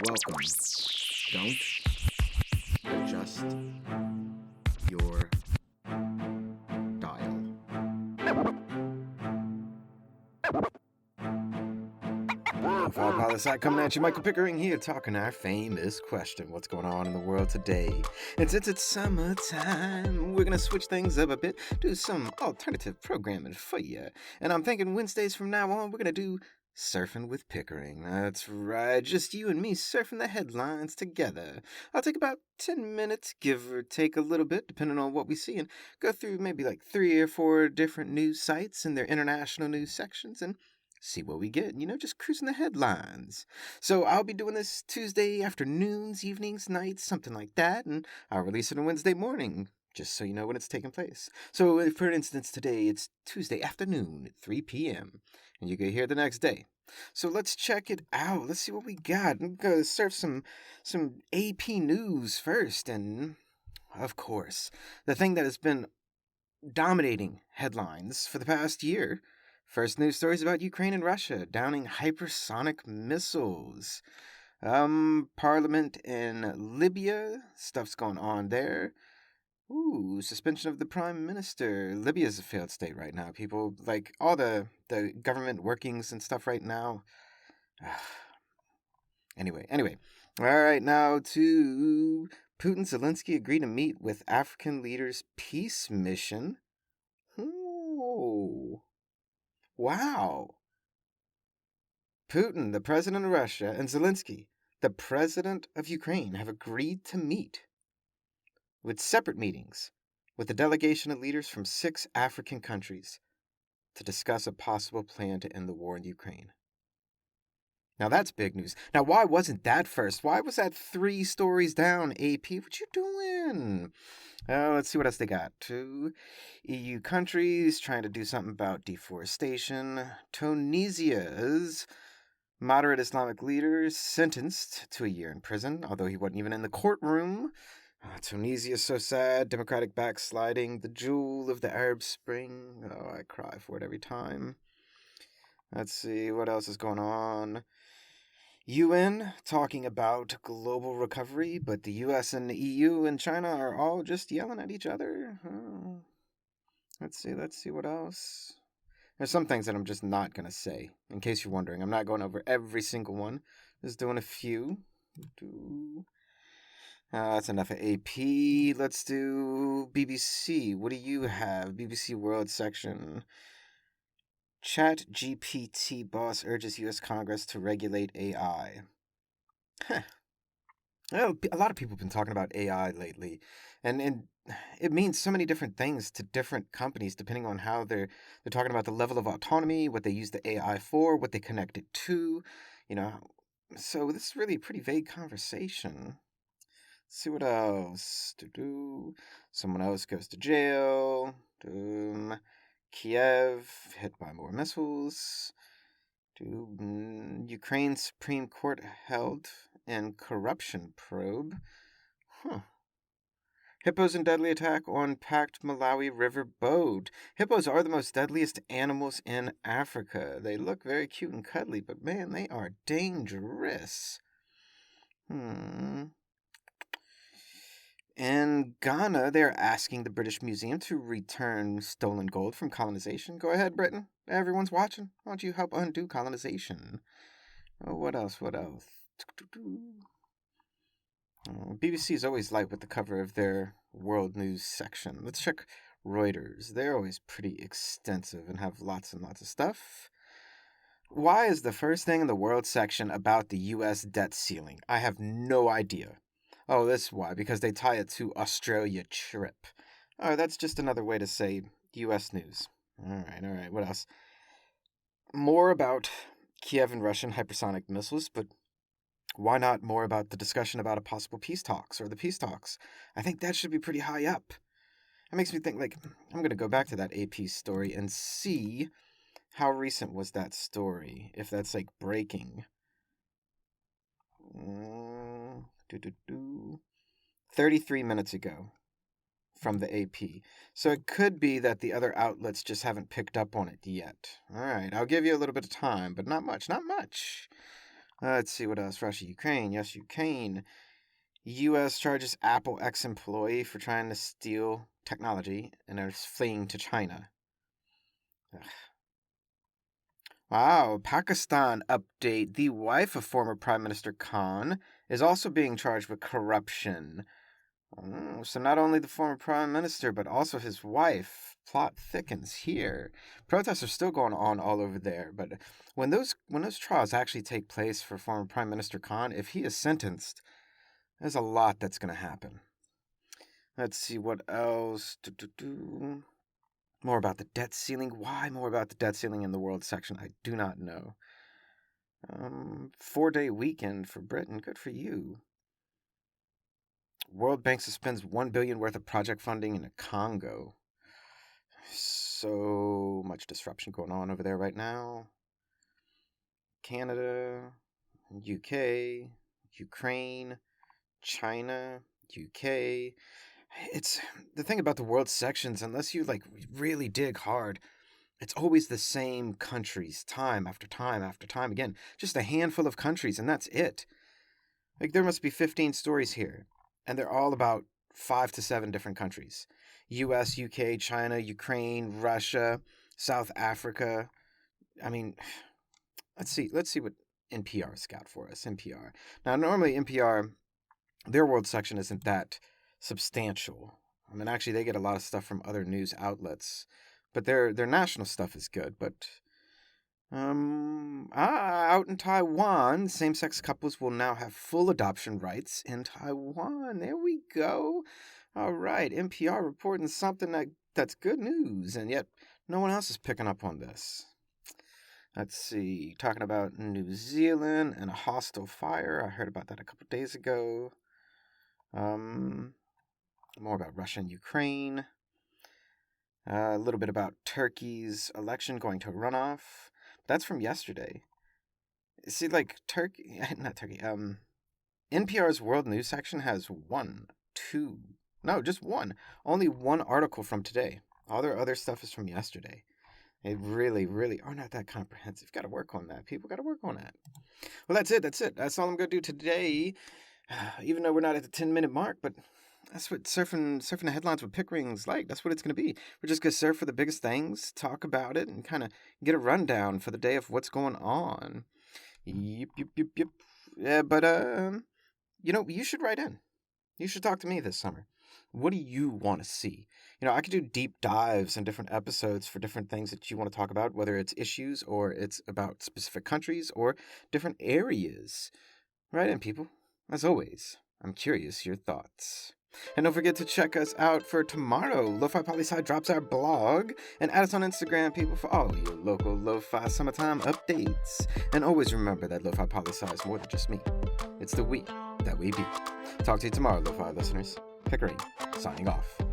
Welcome. Don't adjust your dial. Lofi Poli Sci coming at you, Michael Pickering here, talking our famous question: what's going on in the world today? And since it's summertime, we're gonna switch things up a bit, do some alternative programming for you. And I'm thinking Wednesdays from now on, we're gonna do Surfing with Pickering. That's right, just you and me surfing the headlines together. I'll take about 10 minutes, give or take a little bit, depending on what we see, and go through maybe like 3 or 4 different news sites and their international news sections and see what we get, just cruising the headlines. So I'll be doing this Tuesday afternoons, evenings, nights, something like that, and I'll release it on Wednesday morning, just so you know when it's taking place. So, for instance, today it's Tuesday afternoon at 3 p.m., and you can hear the next day. So let's check it out. Let's see what we got. I'm going to surf some AP news first, and of course, the thing that has been dominating headlines for the past year. First news stories about Ukraine and Russia downing hypersonic missiles. Parliament in Libya, stuff's going on there. Ooh, suspension of the prime minister. Libya's a failed state right now, people. Like, all the government workings and stuff right now. Anyway. All right, now to Putin. Zelensky agreed to meet with African leaders' peace mission. Ooh. Wow. Putin, the president of Russia, and Zelensky, the president of Ukraine, have agreed to meet with separate meetings with a delegation of leaders from 6 African countries to discuss a possible plan to end the war in Ukraine. Now that's big news. Now why wasn't that first? Why was that 3 stories down, AP? What you doing? Let's see what else they got. 2 EU countries trying to do something about deforestation. Tunisia's moderate Islamic leader sentenced to a year in prison, although he wasn't even in the courtroom. Tunisia is so sad. Democratic backsliding, the jewel of the Arab Spring. Oh, I cry for it every time. Let's see, what else is going on? UN talking about global recovery, but the US and the EU and China are all just yelling at each other. Let's see what else. There's some things that I'm just not going to say. In case you're wondering, I'm not going over every single one. Just doing a few. That's enough of AP. Let's do BBC. What do you have? BBC World section. Chat GPT boss urges U.S. Congress to regulate AI. Well, a lot of people have been talking about AI lately, and it means so many different things to different companies depending on how they're talking about the level of autonomy, what they use the AI for, what they connect it to, So this is really a pretty vague conversation. Let's see what else. Someone else goes to jail. Kiev hit by more missiles. Ukraine Supreme Court held in corruption probe. Hippos in deadly attack on packed Malawi river boat. Hippos are the most deadliest animals in Africa. They look very cute and cuddly, but man, they are dangerous. In Ghana, they're asking the British Museum to return stolen gold from colonization. Go ahead, Britain. Everyone's watching. Why don't you help undo colonization? Oh, what else? BBC is always light with the cover of their world news section. Let's check Reuters. They're always pretty extensive and have lots and lots of stuff. Why is the first thing in the world section about the U.S. debt ceiling? I have no idea. Oh, that's why, because they tie it to Australia trip. Oh, that's just another way to say U.S. news. All right, what else? More about Kiev and Russian hypersonic missiles, but why not more about the discussion about a possible peace talks or the peace talks? I think that should be pretty high up. It makes me think, I'm going to go back to that AP story and see how recent was that story, if that's, breaking. 33 minutes ago from the AP. So it could be that the other outlets just haven't picked up on it yet. All right, I'll give you a little bit of time, but not much. Let's see what else. Russia, Ukraine. Yes, Ukraine. U.S. charges Apple ex-employee for trying to steal technology and are fleeing to China. Ugh. Wow, Pakistan update. The wife of former Prime Minister Khan is also being charged with corruption. So not only the former Prime Minister, but also his wife. Plot thickens here. Protests are still going on all over there, but when those trials actually take place for former Prime Minister Khan, if he is sentenced, there's a lot that's going to happen. Let's see what else. More about the debt ceiling. Why more about the debt ceiling in the world section? I do not know. 4-day weekend for Britain. Good for you. World Bank suspends $1 billion worth of project funding in the Congo. So much disruption going on over there right now. Canada, UK, Ukraine, China, UK. It's the thing about the world sections, unless you really dig hard, it's always the same countries, time after time after time again. Just a handful of countries, and that's it. There must be 15 stories here, and they're all about 5 to 7 different countries. US, UK, China, Ukraine, Russia, South Africa. I mean, let's see what NPR's got for us. NPR. Now, normally NPR, their world section isn't that substantial. I mean, actually, they get a lot of stuff from other news outlets, but their national stuff is good. But out in Taiwan, same-sex couples will now have full adoption rights in Taiwan. There we go. All right, NPR reporting something that's good news, and yet no one else is picking up on this. Let's see, talking about New Zealand and a hostile fire. I heard about that a couple days ago. More about Russia and Ukraine. A little bit about Turkey's election going to runoff. That's from yesterday. See, NPR's World News section has just one. Only one article from today. All their other stuff is from yesterday. They really, really are not that comprehensive. Got to work on that. People got to work on that. Well, that's it. That's all I'm going to do today. Even though we're not at the 10-minute mark, but that's what surfing the headlines with Pickering's like. That's what it's going to be. We're just going to surf for the biggest things, talk about it, and kind of get a rundown for the day of what's going on. Yep. Yeah, but, you should write in. You should talk to me this summer. What do you want to see? I could do deep dives in different episodes for different things that you want to talk about, whether it's issues or it's about specific countries or different areas. Write in, people. As always, I'm curious your thoughts. And don't forget to check us out for tomorrow. Lofi Poli Sci drops our blog. And add us on Instagram, people, for all your local lo-fi summertime updates. And always remember that Lofi Poli Sci is more than just me. It's the we that we be. Talk to you tomorrow, Lo-Fi listeners. Pickering, signing off.